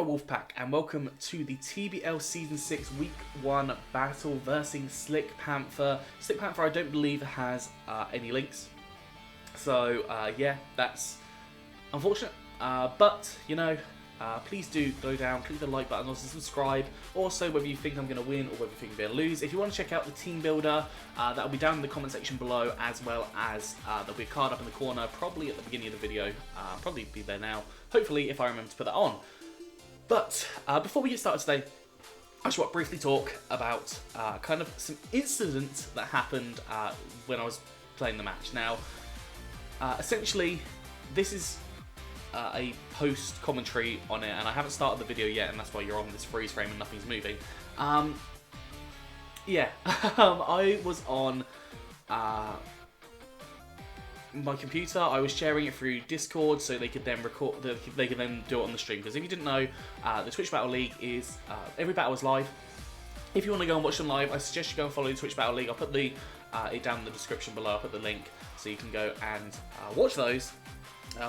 my Wolfpack and welcome to the TBL Season 6 Week 1 battle versus Slick Panther. Slick Panther I don't believe has any links, so yeah, that's unfortunate, but you know, please do go down, click the like button, also subscribe. Also, whether you think I'm going to win or whether you think I'm going to lose. If you want to check out the team builder, that will be down in the comment section below, as well as there'll be a card up in the corner, probably at the beginning of the video. Probably be there now, hopefully, if I remember to put that on. But before we get started today, I just want to briefly talk about kind of some incidents that happened when I was playing the match. Now, essentially, this is a post commentary on it, and I haven't started the video yet, and that's why you're on this freeze frame and nothing's moving. Yeah, I was on my computer. I was sharing it through Discord so they could then record, they could then do it on the stream. Because if you didn't know, the Twitch Battle League is every battle is live. If you want to go and watch them live, I suggest you go and follow the Twitch Battle League. I'll put the it down in the description below. I'll put the link so you can go and watch those.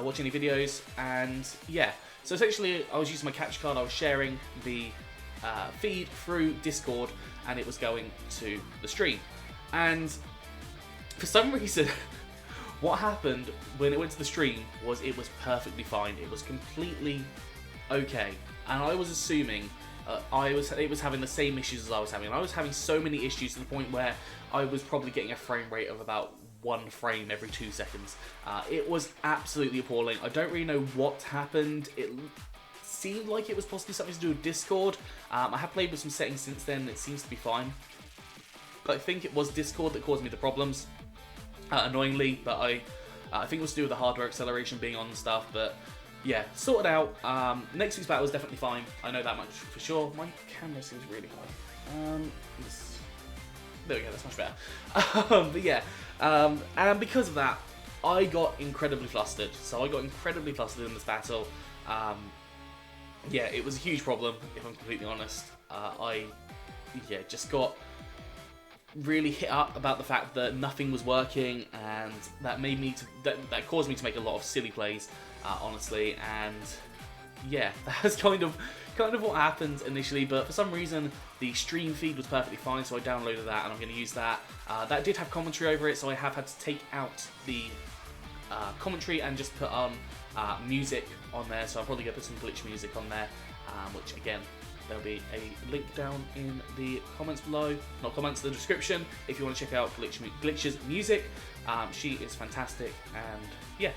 Watch any videos, and yeah, so essentially I was using my capture card, I was sharing the feed through Discord, and it was going to the stream, and for some reason what happened when it went to the stream was it was perfectly fine, it was completely okay, and I was assuming it was having the same issues as I was having, and I was having so many issues to the point where I was probably getting a frame rate of about 1 frame every 2 seconds. It was absolutely appalling. I don't really know what happened. It seemed like it was possibly something to do with Discord. I have played with some settings since then. It seems to be fine. But I think it was Discord that caused me the problems, annoyingly. But I think it was to do with the hardware acceleration being on and stuff. But yeah, sorted out. Next week's battle was definitely fine. I know that much for sure. My camera seems really high. There we go, that's much better. But yeah, and because of that, I got incredibly flustered. So I got incredibly flustered in this battle. Yeah, it was a huge problem, if I'm completely honest. I just got really hit up about the fact that nothing was working, and that made me that caused me to make a lot of silly plays, honestly. And yeah, that's kind of what happened initially, but for some reason the stream feed was perfectly fine, so I downloaded that and I'm going to use that. That did have commentary over it, so I have had to take out the commentary and just put on music on there, so I'm probably going to put some glitch music on there, which again, there'll be a link down in the comments below, not comments, the description, if you want to check out Glitch's music. She is fantastic, and yeah.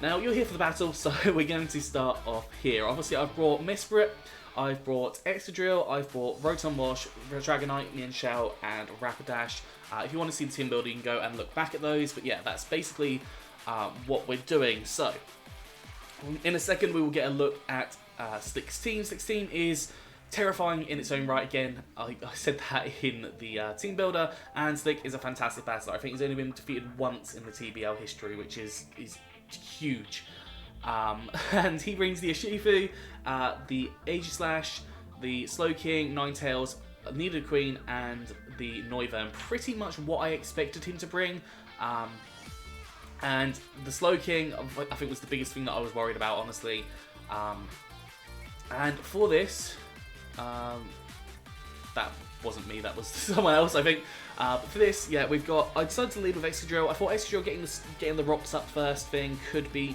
Now, you're here for the battle, so we're going to start off here. Obviously, I've brought Misprit, I've brought Excadrill, I've brought Rotom Wash, Dragonite, Mienshao, and Rapidash. If you want to see the team builder, you can go and look back at those, but yeah, that's basically what we're doing. So, in a second, we will get a look at Slick's team. Slick's team is terrifying in its own right. Again, I said that in the team builder, and Slick is a fantastic battler. I think he's only been defeated once in the TBL history, which is huge. And he brings the Urshifu, the Aegislash, the Slowking, Ninetales, Nidoqueen, and the Noivern. Pretty much what I expected him to bring. And the Slowking, I think, was the biggest thing that I was worried about, honestly. And for this, that wasn't me, that was someone else, I think. But for this, yeah, I decided to lead with Excadrill. I thought Excadrill getting the rocks up first thing could be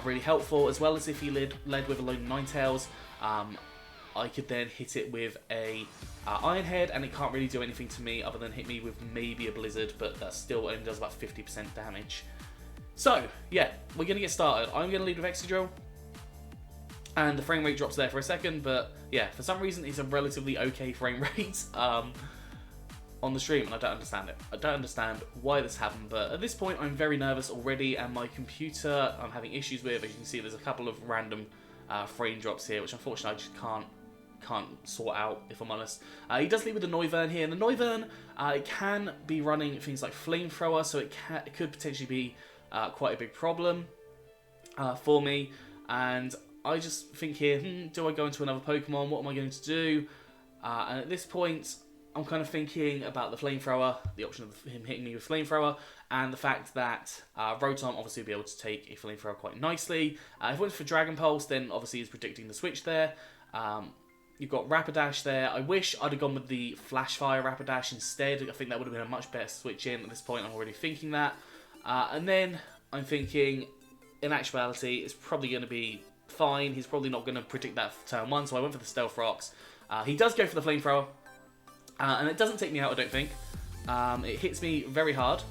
really helpful, as well as if he led with a load of Ninetales. I could then hit it with a Iron Head, and it can't really do anything to me other than hit me with maybe a Blizzard, but that still only does about 50% damage. So, yeah, we're going to get started. I'm going to lead with Excadrill, and the frame rate drops there for a second, but yeah, for some reason it's a relatively okay frame rate on the stream, and I don't understand it. I don't understand why this happened, but at this point I'm very nervous already, and my computer I'm having issues with. As you can see, there's a couple of random frame drops here, which unfortunately I just can't sort out, if I'm honest. He does lead with the Noivern here, and the Noivern it can be running things like Flamethrower, so it could potentially be quite a big problem for me, and I just think here, do I go into another Pokemon? What am I going to do? And at this point, I'm kind of thinking about the flamethrower, the option of him hitting me with flamethrower, and the fact that Rotom obviously will be able to take a flamethrower quite nicely. If it went for Dragon Pulse, then obviously he's predicting the switch there. You've got Rapidash there. I wish I'd have gone with the Flash Fire Rapidash instead. I think that would have been a much better switch in. At this point, I'm already thinking that. And then I'm thinking, in actuality, it's probably going to be fine. He's probably not going to predict that for turn 1, so I went for the Stealth Rocks. He does go for the Flamethrower, and it doesn't take me out, I don't think. It hits me very hard,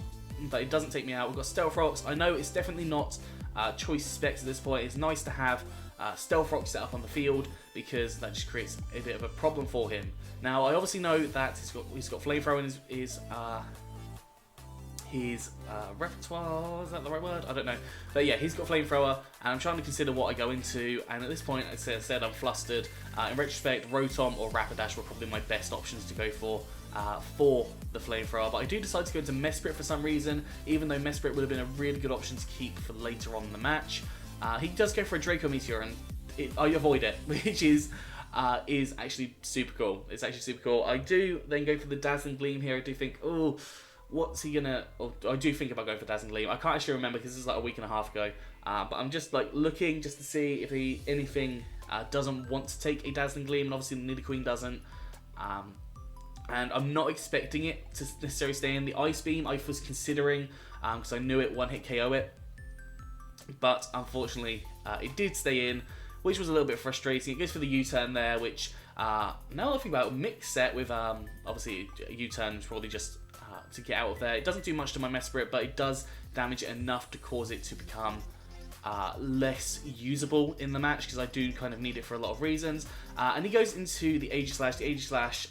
but it doesn't take me out. We've got Stealth Rocks. I know it's definitely not choice specs at this point. It's nice to have Stealth Rock set up on the field, because that just creates a bit of a problem for him. Now, I obviously know that he's got Flamethrower in his repertoire, is that the right word? I don't know. But yeah, he's got Flamethrower, and I'm trying to consider what I go into, and at this point, as I said, I'm flustered. In retrospect, Rotom or Rapidash were probably my best options to go for the Flamethrower, but I do decide to go into Mesprit for some reason, even though Mesprit would have been a really good option to keep for later on in the match. He does go for a Draco Meteor, and I avoid it, which is actually super cool. It's actually super cool. I do then go for the Dazzling Gleam here. I do think, oh, what's he gonna... Oh, I do think about going for Dazzling Gleam. I can't actually remember because this is like a week and a half ago. But I'm just like looking just to see if anything doesn't want to take a Dazzling Gleam, and obviously the Nidoqueen doesn't. And I'm not expecting it to necessarily stay in. The Ice Beam I was considering, because I knew it one-hit KO it. But unfortunately, it did stay in, which was a little bit frustrating. It goes for the U-turn there, which, now I think about it, mixed set with, obviously, a U-turn is probably just to get out of there. It doesn't do much to my Mesprit, but it does damage it enough to cause it to become less usable in the match, because I do kind of need it for a lot of reasons. And he goes into the Aegislash. The Aegislash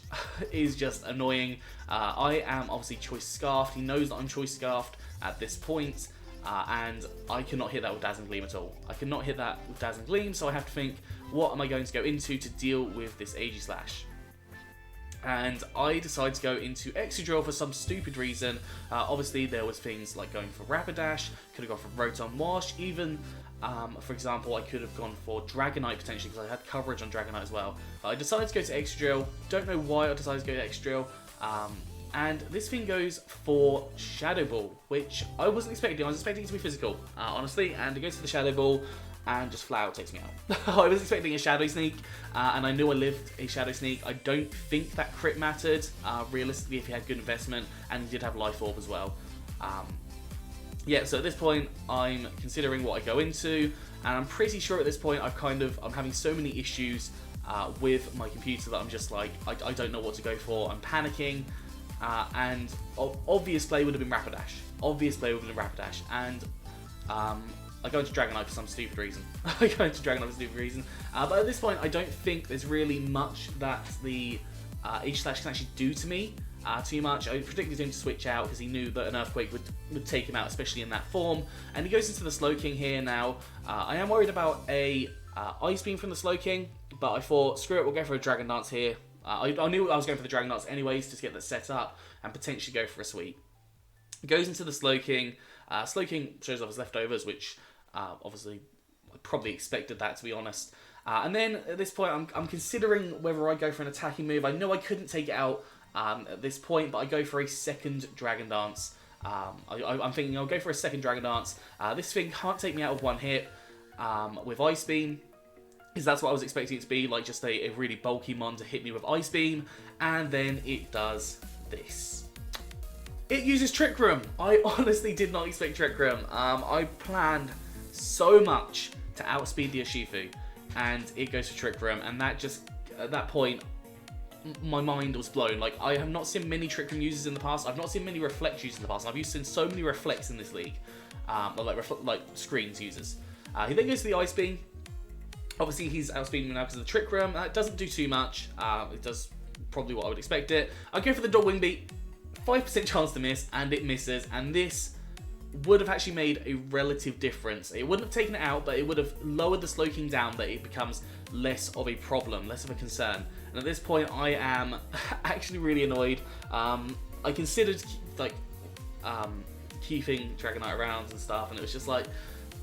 is just annoying. I am obviously Choice Scarfed. He knows that I'm Choice Scarfed at this point. And I cannot hit that with Dazzling Gleam at all. I cannot hit that with Dazzling Gleam, so I have to think, what am I going to go into to deal with this Aegislash? And I decided to go into Excadrill for some stupid reason. Obviously, there was things like going for Rapidash, could have gone for Rotom Wash, even, for example, I could have gone for Dragonite potentially, because I had coverage on Dragonite as well. But I decided to go to Excadrill. Don't know why I decided to go to Excadrill. And this thing goes for Shadow Ball, which I wasn't expecting. I was expecting it to be physical, honestly, and it goes for the Shadow Ball, and just flat out takes me out. I was expecting a Shadow Sneak, and I knew I lived a Shadow Sneak. I don't think that crit mattered, realistically, if he had good investment, and he did have Life Orb as well. Yeah, so at this point, I'm considering what I go into, and I'm pretty sure at this point I'm having so many issues with my computer that I'm just like, I don't know what to go for. I'm panicking. And obvious play would have been Rapidash. Obvious play would have been Rapidash. And I go into Dragonite for some stupid reason. I go into Dragonite for some stupid reason. But at this point, I don't think there's really much that the Aegislash can actually do to me. Too much. I predicted him to switch out because he knew that an Earthquake would take him out, especially in that form. And he goes into the Slowking here now. I am worried about a Ice Beam from the Slowking, but I thought, screw it, we'll go for a Dragon Dance here. I knew I was going for the Dragon Dance anyways, just to get that set up and potentially go for a sweep. Goes into the Slowking. Slowking shows off his leftovers, which obviously I probably expected that, to be honest. And then at this point, I'm considering whether I go for an attacking move. I know I couldn't take it out at this point, but I go for a second Dragon Dance. I'm thinking I'll go for a second Dragon Dance. This thing can't take me out with one hit with Ice Beam, because that's what I was expecting it to be, like just a really bulky mon to hit me with Ice Beam, and then it does this. It uses Trick Room. I honestly did not expect Trick Room. I planned so much to outspeed the Urshifu, and it goes for Trick Room, and that just, at that point, my mind was blown. Like, I have not seen many Trick Room users in the past. I've not seen many Reflect users in the past. I've seen so many Reflects in this league, like Screens users. He then goes to the Ice Beam. Obviously, he's outspeeding me now because of the Trick Room. That doesn't do too much. It does probably what I would expect it. I go for the Dog Wing Beat. 5% chance to miss, and it misses. And this would have actually made a relative difference. It wouldn't have taken it out, but it would have lowered the Slowking down, that it becomes less of a problem, less of a concern. And at this point, I am actually really annoyed. I considered keeping Dragonite around and stuff, and it was just like,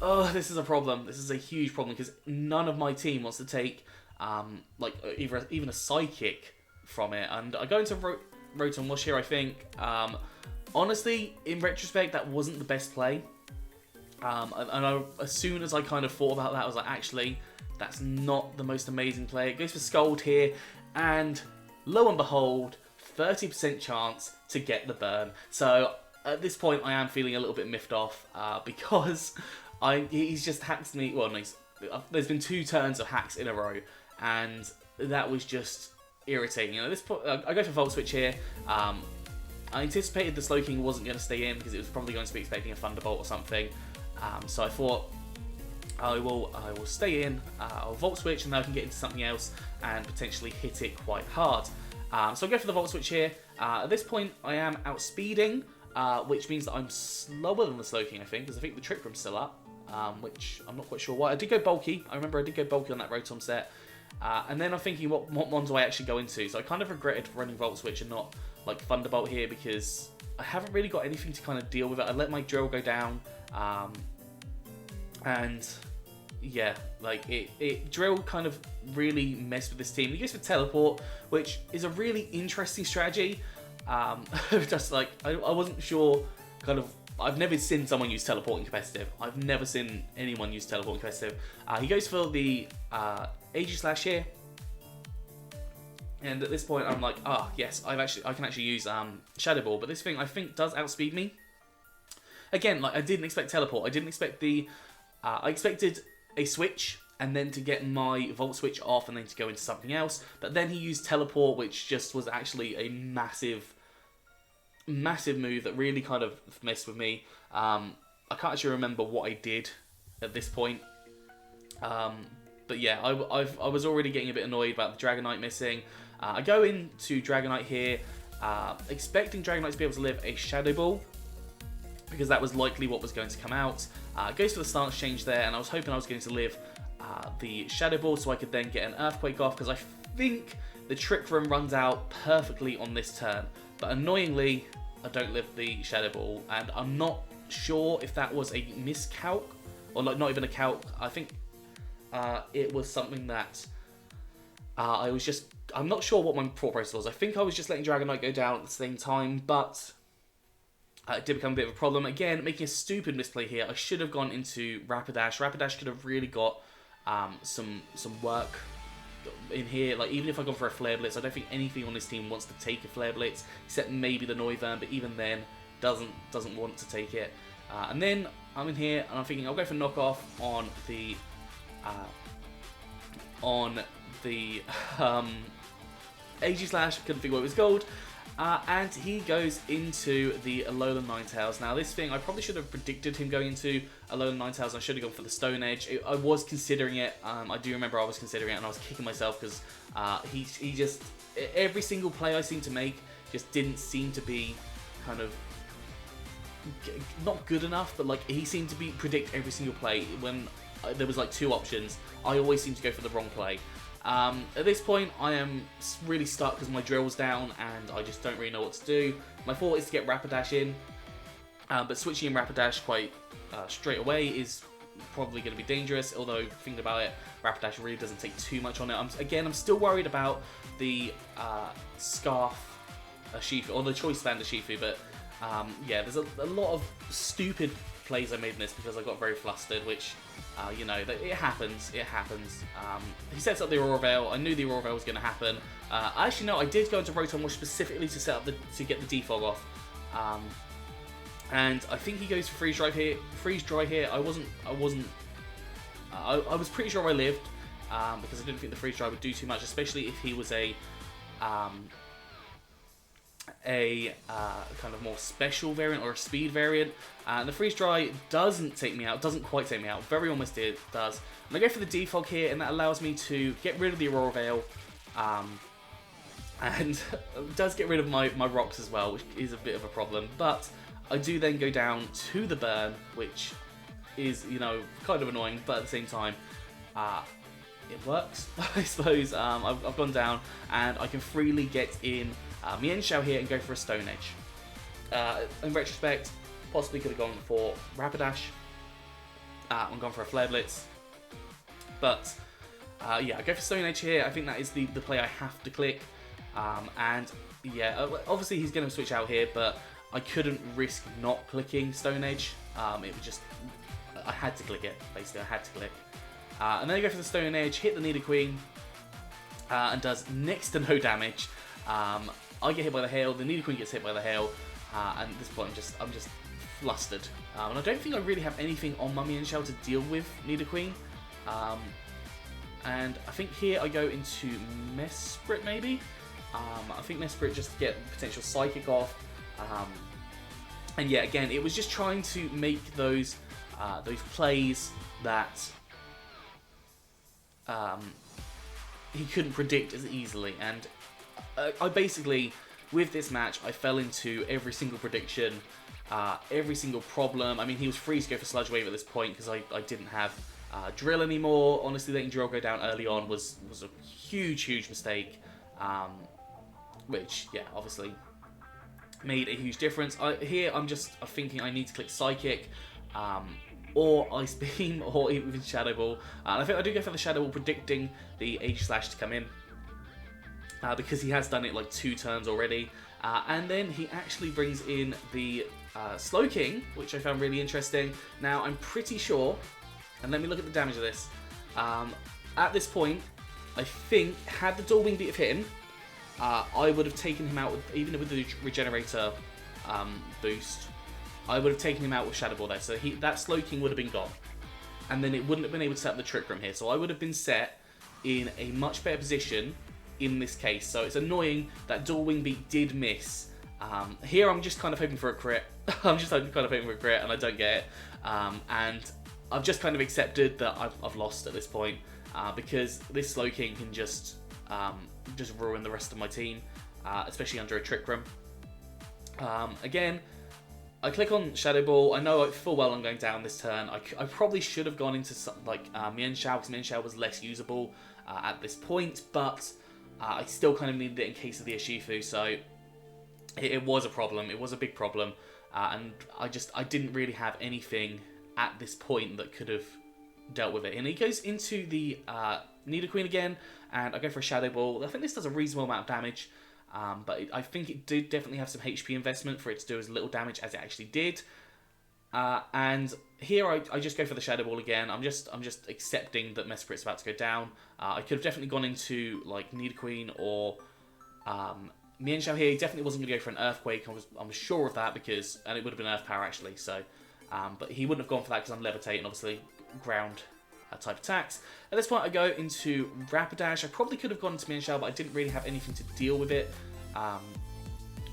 oh, this is a problem. This is a huge problem, because none of my team wants to take even a Psychic from it. And I go into Rotom Wash here, I think. Honestly, in retrospect, that wasn't the best play. As soon as I kind of thought about that, I was like, actually, that's not the most amazing play. It goes for Scald here, and lo and behold, 30% chance to get the burn. So at this point, I am feeling a little bit miffed off because he's just hacked me. Well, no, there's been 2 turns of hacks in a row, and that was just irritating. At this point, I go for Volt Switch here. I anticipated the Slowking wasn't going to stay in because it was probably going to be expecting a Thunderbolt or something. So I thought I will stay in, I'll Volt Switch, and then I can get into something else and potentially hit it quite hard. So I go for the Volt Switch here. At this point, I am outspeeding, which means that I'm slower than the Slowking, I think, because I think the Trick Room's still up, which I'm not quite sure why. I did go bulky. I remember I did go bulky on that Rotom set. And then I'm thinking, what ones do I actually go into? So I kind of regretted running Volt Switch and not like Thunderbolt here because I haven't really got anything to kind of deal with it. I let my drill go down, and yeah, like drill kind of really messed with this team. He goes for Teleport, which is a really interesting strategy. Just like I wasn't sure, kind of. I've never seen someone use Teleport in competitive. I've never seen anyone use Teleport in competitive. He goes for the Aegislash here. And at this point, I'm like, yes, I can actually use Shadow Ball, but this thing I think does outspeed me. Again, like I didn't expect Teleport. I didn't expect the. I expected a switch and then to get my Volt Switch off and then to go into something else. But then he used Teleport, which just was actually a massive move that really kind of messed with me. I can't actually remember what I did at this point. But yeah, I was already getting a bit annoyed about the Dragonite missing. I go into Dragonite here, expecting Dragonite to be able to live a Shadow Ball, because that was likely what was going to come out. Goes for the stance change there, and I was hoping I was going to live the Shadow Ball so I could then get an Earthquake off, because I think the Trick Room runs out perfectly on this turn. But annoyingly, I don't live the Shadow Ball, and I'm not sure if that was a miscalc, or like not even a calc. I think it was something that I'm not sure what my thought process was. I think I was just letting Dragonite go down at the same time, but it did become a bit of a problem. Again, making a stupid misplay here. I should have gone into Rapidash. Rapidash could have really got some work in here. Like, even if I go for a Flare Blitz, I don't think anything on this team wants to take a Flare Blitz, except maybe the Noivern, but even then, doesn't want to take it. And then I'm in here, and I'm thinking I'll go for Knockoff on the Aegislash. Couldn't figure what it was called. And he goes into the Alolan Ninetales. Now, this thing, I probably should have predicted him going into Alolan Ninetales. I should have gone for the Stone Edge. I was considering it. I do remember I was considering it, and I was kicking myself because he just... Every single play I seemed to make just didn't seem to be kind of... Not good enough, but like he seemed to predict every single play. When there was like 2 options, I always seemed to go for the wrong play. At this point, I am really stuck because my drill's down and I just don't really know what to do. My thought is to get Rapidash in, but switching in Rapidash quite straight away is probably going to be dangerous, although thinking about it, Rapidash really doesn't take too much on it. I'm still worried about the Scarf Shifu, or the Choice Band Shifu, but yeah, there's a lot of stupid plays I made in this because I got very flustered, which, you know, it happens. He sets up the Aurora Veil. I knew the Aurora Veil was going to happen. Actually, no, I did go into Rotom Wash specifically to set up to get the defog off. And I think he goes for Freeze Dry here. I was pretty sure I lived, because I didn't think the Freeze Dry would do too much, especially if he was a kind of more special variant or a speed variant. The Freeze Dry doesn't quite take me out, very almost does. And I go for the defog here, and that allows me to get rid of the Aurora Veil, and does get rid of my rocks as well, which is a bit of a problem. But I do then go down to the burn, which is, you know, kind of annoying, but at the same time, it works, I suppose. I've gone down, and I can freely get in Mienshao here and go for a Stone Edge. In retrospect, possibly could have gone for Rapidash and gone for a Flare Blitz. But yeah, I go for Stone Edge here. I think that is the play I have to click. And yeah, obviously he's going to switch out here, but I couldn't risk not clicking Stone Edge. It was just, I had to click it, basically, I had to click. And then I go for the Stone Edge, hit the Nidoqueen, and does next to no damage. I get hit by the hail, the Nidoqueen gets hit by the hail, and at this point I'm just flustered. And I don't think I really have anything on my Mienshao to deal with Nidoqueen. And I think here I go into Mesprit maybe? I think Mesprit just to get potential Psychic off. And yeah, again, it was just trying to make those plays that he couldn't predict as easily. And I basically, with this match, I fell into every single prediction, every single problem. I mean, he was free to go for Sludge Wave at this point because I didn't have Drill anymore. Honestly, letting Drill go down early on was a huge mistake, which, yeah, obviously made a huge difference. Here, I'm thinking I need to click Psychic, or Ice Beam, or even Shadow Ball. And I think I do go for the Shadow Ball, predicting the Aegislash to come in, because he has done it like 2 turns already. And then he actually brings in the Slowking, which I found really interesting. Now, I'm pretty sure, and let me look at the damage of this. At this point, I think, had the Dual Wing Beat have hit him, I would have taken him out, even with the Regenerator boost, I would have taken him out with Shadow Ball there. So that Slowking would have been gone. And then it wouldn't have been able to set up the Trick Room here. So I would have been set in a much better position in this case. So it's annoying that Dual Wing Beat did miss. Here I'm just kind of hoping for a crit. I'm just kind of hoping for a crit and I don't get it. And I've just kind of accepted that I've lost at this point, because this Slowking can just ruin the rest of my team, especially under a Trick Room. Again, I click on Shadow Ball. I know full well I'm going down this turn. I probably should have gone into something like Mienshao, because Mienshao was less usable at this point, but I still kind of needed it in case of the Urshifu, so it was a problem. It was a big problem, and I didn't really have anything at this point that could have dealt with it. And he goes into the Nidoqueen again, and I go for a Shadow Ball. I think this does a reasonable amount of damage, but I think it did definitely have some HP investment for it to do as little damage as it actually did. And here I just go for the Shadow Ball again. I'm just accepting that Mesprit's about to go down. I could have definitely gone into like Nidoqueen or Mienshao here. He definitely wasn't going to go for an Earthquake. I was sure of that, because, and it would have been Earth Power actually. So, but he wouldn't have gone for that because I'm Levitating, obviously ground type attacks. At this point I go into Rapidash. I probably could have gone into Mienshao, but I didn't really have anything to deal with it.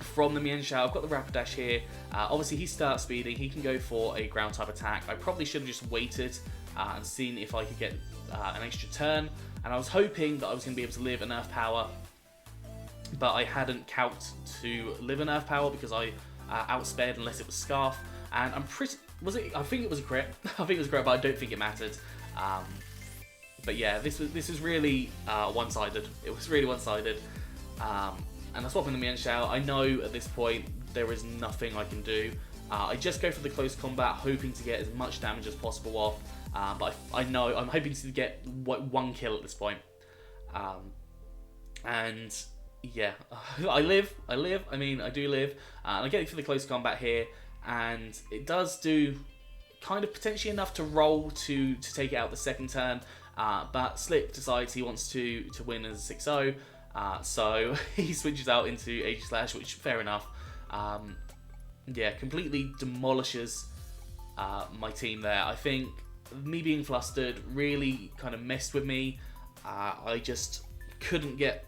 From the Mienshao, I've got the Rapidash here. Obviously, he starts speeding. He can go for a ground type attack. I probably should have just waited and seen if I could get an extra turn. And I was hoping that I was going to be able to live an Earth Power, but I hadn't calced to live an Earth Power because I outspared unless it was Scarf. And I'm pretty... I think it was a crit. I think it was a crit, but I don't think it mattered. But yeah, this was really one-sided. It was really one-sided. And I swap in the Mienshao. I know at this point there is nothing I can do. I just go for the close combat, hoping to get as much damage as possible off. But I know I'm hoping to get one kill at this point. And yeah, I live. I mean, I do live. And I get it for the close combat here, and it does do kind of potentially enough to roll to take it out the second turn. But Slip decides he wants to win as a 6-0. So he switches out into Aegislash, which, fair enough. Yeah, completely demolishes my team there. I think me being flustered really kind of messed with me. I just couldn't get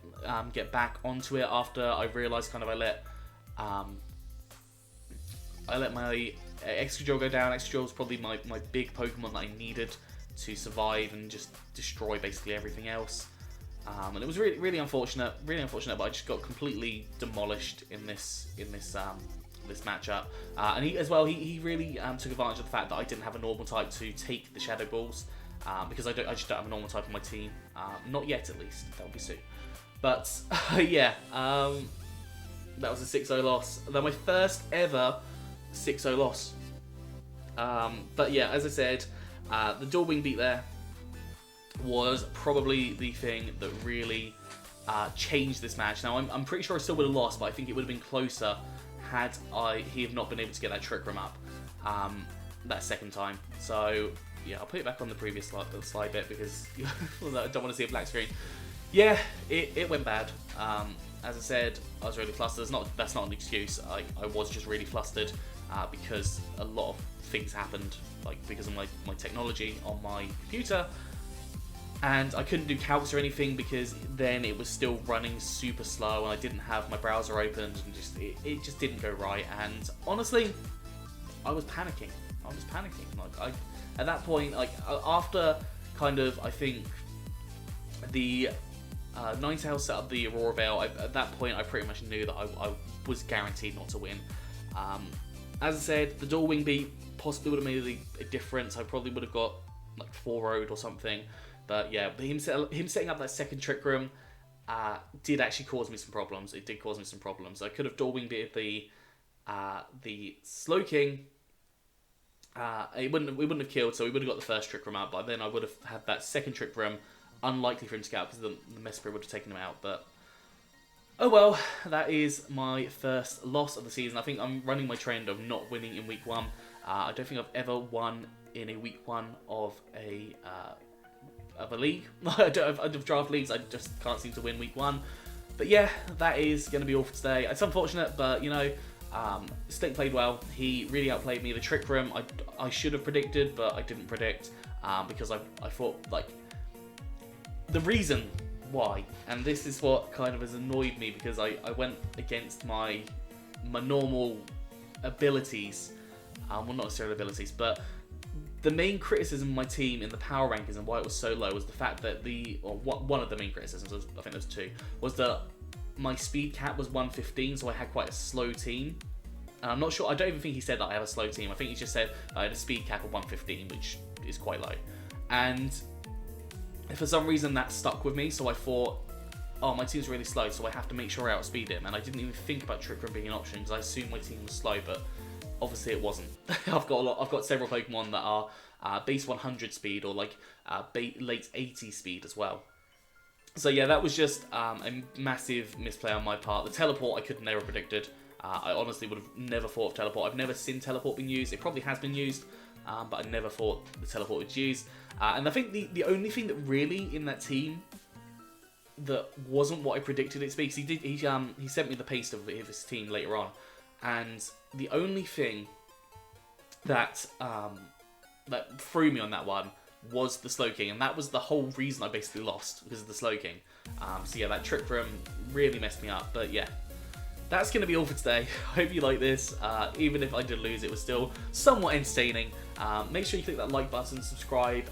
back onto it after I realised kind of I let my Excadrill go down. Excadrill was probably my big Pokemon that I needed to survive and just destroy basically everything else. And it was really unfortunate, but I just got completely demolished in this matchup. And he really took advantage of the fact that I didn't have a normal type to take the Shadow Balls, because I just don't have a normal type on my team. Not yet, at least. That'll be soon. But yeah, that was a 6-0 loss. Then my first ever 6-0 loss. But yeah, as I said, the Dual Wing Beat there was probably the thing that really changed this match. Now, I'm pretty sure I still would have lost, but I think it would have been closer had he have not been able to get that trick room up that second time. So, yeah, I'll put it back on the previous slide bit because I don't want to see a black screen. Yeah, it went bad. As I said, I was really flustered. That's not an excuse. I was just really flustered because a lot of things happened, like because of my technology on my computer. And I couldn't do calcs or anything because then it was still running super slow and I didn't have my browser opened and it just didn't go right. And honestly, I was panicking. Like at that point, like after kind of, I think the Ninetales set up the Aurora Veil, at that point I pretty much knew that I was guaranteed not to win. As I said, the dual wing beat possibly would have made a difference. I probably would have got like 4-0'd or something. But yeah, him setting up that second trick room did actually cause me some problems. It did cause me some problems. I could have dual wing beated the Slow King. It wouldn't have killed, so we would have got the first trick room out. But then I would have had that second trick room. Unlikely for him to get out because the Mess Spirit would have taken him out. But oh well, that is my first loss of the season. I think I'm running my trend of not winning in week 1. I don't think I've ever won in a week 1 of a league. Of draft leagues, I just can't seem to win week 1. But yeah, that is going to be all for today. It's unfortunate, but you know, Slick played well. He really outplayed me. The trick room, I should have predicted, but I didn't predict because I thought, like, the reason why, and this is what kind of has annoyed me because I went against my normal abilities. Well, not necessarily abilities, but the main criticism of my team in the power rankings and why it was so low was the fact that one of the main criticisms, I think there's 2, was that my speed cap was 115, so I had quite a slow team. And I'm not sure, I don't even think he said that I have a slow team. I think he just said I had a speed cap of 115, which is quite low. And for some reason that stuck with me, so I thought, oh, my team's really slow, so I have to make sure I outspeed him. And I didn't even think about trick room being an option because I assumed my team was slow, but obviously it wasn't. I've got several Pokemon that are base 100 speed or like late 80 speed as well. So yeah, that was just a massive misplay on my part. The teleport I could never predicted. I honestly would have never thought of teleport. I've never seen teleport being used. It probably has been used, but I never thought the teleport was used. And I think the only thing that really in that team that wasn't what I predicted it to be, because he sent me the paste of his team later on, and the only thing that that threw me on that one was the Slow King, and that was the whole reason I basically lost, because of the Slow King. So yeah, that trick room really messed me up, but yeah. That's going to be all for today. I hope you like this. Even if I did lose, it was still somewhat entertaining. Make sure you click that like button, subscribe,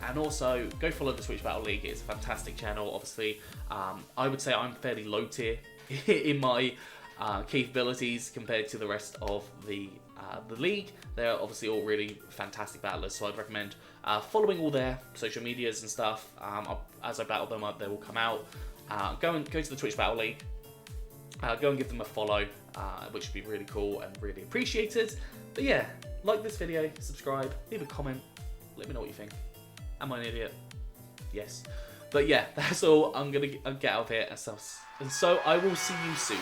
and also go follow the Twitch Battle League. It's a fantastic channel, obviously. I would say I'm fairly low tier in my capabilities compared to the rest of the league. They're obviously all really fantastic battlers, so I'd recommend following all their social medias and stuff. As I battle them up, they will come out. Go to the Twitch Battle League. Go and give them a follow, which would be really cool and really appreciated. But yeah, like this video, subscribe, leave a comment, let me know what you think. Am I an idiot? Yes. But yeah, that's all. I'm going to get out of here. And so I will see you soon.